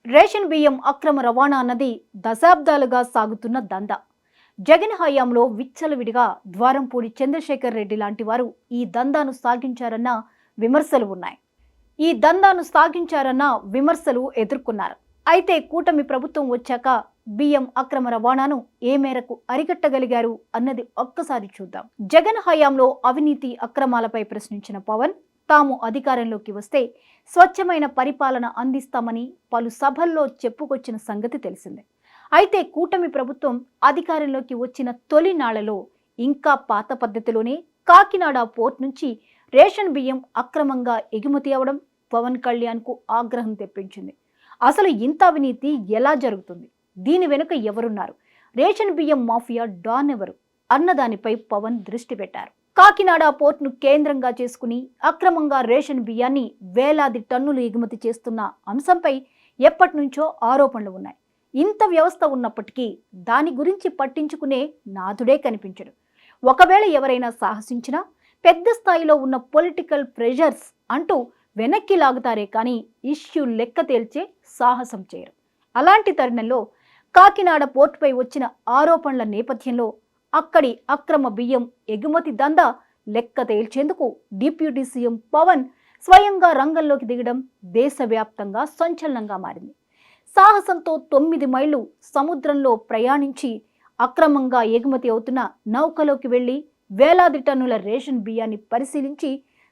Ration బియ్యం అక్రమ రవాణా అన్నది దశాబ్దాలుగా సాగుతున్న దందా. జగన్ హయాంలో విచ్చలవిడిగా ద్వారంపూడి చంద్రశేఖర్ రెడ్డి లాంటి వారు ఈ దందాను సాగించారన్న విమర్శలు ఉన్నాయి. ఎదుర్కొన్నారు. అయితే కూటమి ప్రభుత్వం వచ్చాక బియ్యం అక్రమ రవాణాను ఏ మేరకు అరికట్టగలిగారు అన్నది ఒక్కసారి చూద్దాం. జగన్ హయాంలో అవినీతి అక్రమాలపై ప్రశ్నించిన పవన్ తాము అధికారంలోకి వస్తే స్వచ్ఛమైన పరిపాలన అందిస్తామని పలు సభల్లో చెప్పుకొచ్చిన సంగతి తెలిసిందే. అయితే కూటమి ప్రభుత్వం అధికారంలోకి వచ్చిన తొలి నాళ్లలో ఇంకా పాత పద్ధతిలోనే కాకినాడ పోర్ట్ నుంచి రేషన్ బియ్యం అక్రమంగా ఎగుమతి అవడం పవన్ కళ్యాణ్కు ఆగ్రహం తెప్పించింది. అసలు ఇంత అవినీతి ఎలా జరుగుతుంది? దీని వెనుక ఎవరున్నారు? రేషన్ బియ్యం మాఫియా డాన్ ఎవరు అన్నదానిపై పవన్ దృష్టి పెట్టారు. కాకినాడ పోర్ట్ను కేంద్రంగా చేసుకుని అక్రమంగా రేషన్ బియ్యాన్ని వేలాది టన్నులు ఎగుమతి చేస్తున్న అంశంపై ఎప్పటి నుంచో ఆరోపణలు ఉన్నాయి. ఇంత వ్యవస్థ ఉన్నప్పటికీ దాని గురించి పట్టించుకునే నాథుడే కనిపించడు. ఒకవేళ ఎవరైనా సాహసించినా పెద్ద స్థాయిలో ఉన్న పొలిటికల్ ప్రెషర్స్ అంటూ వెనక్కి లాగుతారే కానీ ఇష్యూ లెక్క తేల్చే సాహసం చేయరు. అలాంటి తరుణంలో కాకినాడ పోర్టుపై వచ్చిన ఆరోపణల నేపథ్యంలో అక్కడి అక్రమ బియ్యం ఎగుమతి దందా లెక్క తేల్చేందుకు డిప్యూటీ సీఎం పవన్ స్వయంగా రంగంలోకి దిగడం దేశవ్యాప్తంగా సంచలనంగా మారింది. సాహసంతో 9 మైళ్లు సముద్రంలో ప్రయాణించి అక్రమంగా ఎగుమతి అవుతున్న నౌకలోకి వెళ్లి వేలాది టన్నుల రేషన్ బియ్యాన్ని పరిశీలించి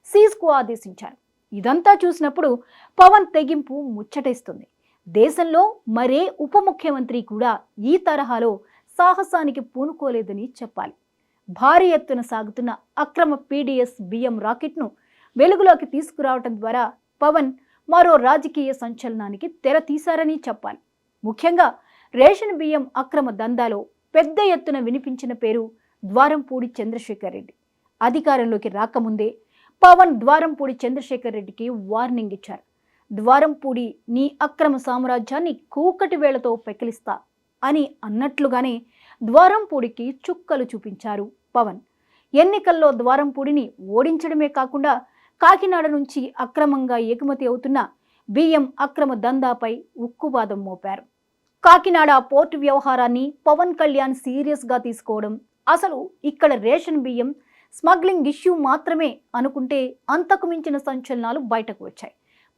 సీజ్కు ఆదేశించారు. ఇదంతా చూసినప్పుడు పవన్ తెగింపు ముచ్చటేస్తుంది. దేశంలో మరే ఉప ముఖ్యమంత్రి కూడా ఈ తరహాలో సాహసానికి పూనుకోలేదని చెప్పాలి. భారీ ఎత్తున సాగుతున్న అక్రమ పీడీఎస్ బియ్యం రాకెట్ను వెలుగులోకి తీసుకురావటం ద్వారా పవన్ మరో రాజకీయ సంచలనానికి తెర తీశారని చెప్పాలి. ముఖ్యంగా రేషన్ బియ్యం అక్రమ దందాలో పెద్ద ఎత్తున వినిపించిన పేరు ద్వారంపూడి చంద్రశేఖర్ రెడ్డి. అధికారంలోకి రాకముందే పవన్ ద్వారంపూడి చంద్రశేఖర్ రెడ్డికి వార్నింగ్ ఇచ్చారు. ద్వారంపూడి నీ అక్రమ సామ్రాజ్యాన్ని కూకటి వేళతో పెకిలిస్తా అని అన్నట్లుగానే ద్వారంపూడికి చుక్కలు చూపించారు పవన్. ఎన్నికల్లో ద్వారంపూడిని ఓడించడమే కాకుండా కాకినాడ నుంచి అక్రమంగా ఎగుమతి అవుతున్న బియ్యం అక్రమ దందాపై ఉక్కుపాదం మోపారు. కాకినాడ పోర్టు వ్యవహారాన్ని పవన్ కళ్యాణ్ సీరియస్గా తీసుకోవడం, అసలు ఇక్కడ రేషన్ బియ్యం స్మగ్లింగ్ ఇష్యూ మాత్రమే అనుకుంటే అంతకు మించిన సంచలనాలు బయటకు వచ్చాయి.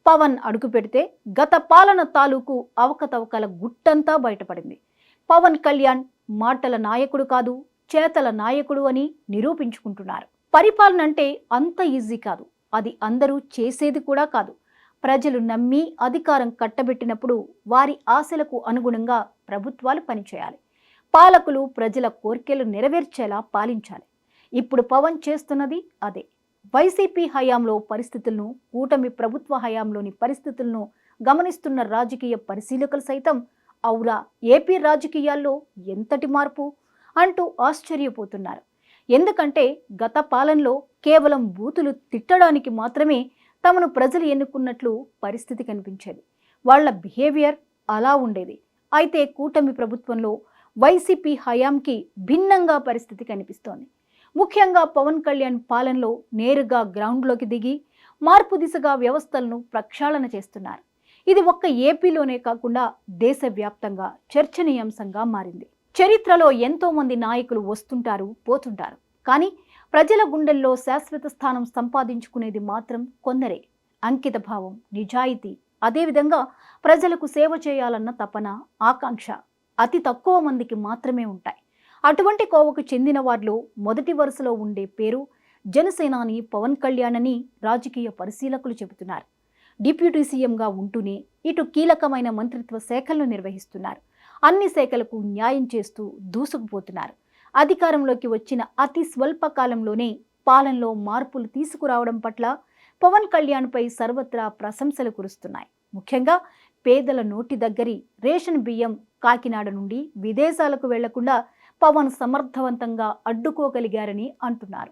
పవన్ అడుగు పెడితే గత పాలన తాలూకు అవకతవకల గుట్టంతా బయటపడింది. పవన్ కళ్యాణ్ మాటల నాయకుడు కాదు, చేతల నాయకుడు అని నిరూపించుకుంటున్నారు. పరిపాలన అంటే అంత ఈజీ కాదు, అది అందరూ చేసేది కూడా కాదు. ప్రజలు నమ్మి అధికారం కట్టబెట్టినప్పుడు వారి ఆశలకు అనుగుణంగా ప్రభుత్వాలు పనిచేయాలి. పాలకులు ప్రజల కోర్కెలు నెరవేర్చేలా పాలించాలి. ఇప్పుడు పవన్ చేస్తున్నది అదే. వైసీపీ హయాంలో పరిస్థితులను, కూటమి ప్రభుత్వ హయాంలోని పరిస్థితులను గమనిస్తున్న రాజకీయ పరిశీలకులు సైతం ఔరా ఏపీ రాజకీయాల్లో ఎంతటి మార్పు అంటూ ఆశ్చర్యపోతున్నారు. ఎందుకంటే గత పాలనలో కేవలం బూతులు తిట్టడానికి మాత్రమే తమను ప్రజలు ఎన్నుకున్నట్లు పరిస్థితి కనిపించేది. వాళ్ల బిహేవియర్ అలా ఉండేది. అయితే కూటమి ప్రభుత్వంలో వైసీపీ హయాంకి భిన్నంగా పరిస్థితి కనిపిస్తోంది. ముఖ్యంగా పవన్ కళ్యాణ్ పాలనలో నేరుగా గ్రౌండ్లోకి దిగి మార్పు దిశగా వ్యవస్థలను ప్రక్షాళన చేస్తున్నారు. ఇది ఒక్క ఏపీలోనే కాకుండా దేశవ్యాప్తంగా చర్చనీయాంశంగా మారింది. చరిత్రలో ఎంతో మంది నాయకులు వస్తుంటారు, పోతుంటారు. కానీ ప్రజల గుండెల్లో శాశ్వత స్థానం సంపాదించుకునేది మాత్రం కొందరే. అంకిత భావం, నిజాయితీ, అదేవిధంగా ప్రజలకు సేవ చేయాలన్న తపన, ఆకాంక్ష అతి తక్కువ మందికి మాత్రమే ఉంటాయి. అటువంటి కోవకు చెందిన వారిలో మొదటి వరుసలో ఉండే పేరు జనసేనాని పవన్ కళ్యాణ్ అని రాజకీయ పరిశీలకులు చెబుతున్నారు. డిప్యూటీ సీఎంగా ఉంటూనే ఇటు కీలకమైన మంత్రిత్వ శాఖలను నిర్వహిస్తున్నారు. అన్ని శాఖలకు న్యాయం చేస్తూ దూసుకుపోతున్నారు. అధికారంలోకి వచ్చిన అతి స్వల్ప కాలంలోనే పాలనలో మార్పులు తీసుకురావడం పట్ల పవన్ కళ్యాణ్పై సర్వత్రా ప్రశంసలు కురుస్తున్నాయి. ముఖ్యంగా పేదల నోటి దగ్గరి రేషన్ బియ్యం కాకినాడ నుండి విదేశాలకు వెళ్లకుండా పవన్ సమర్థవంతంగా అడ్డుకోగలిగారని అంటున్నారు.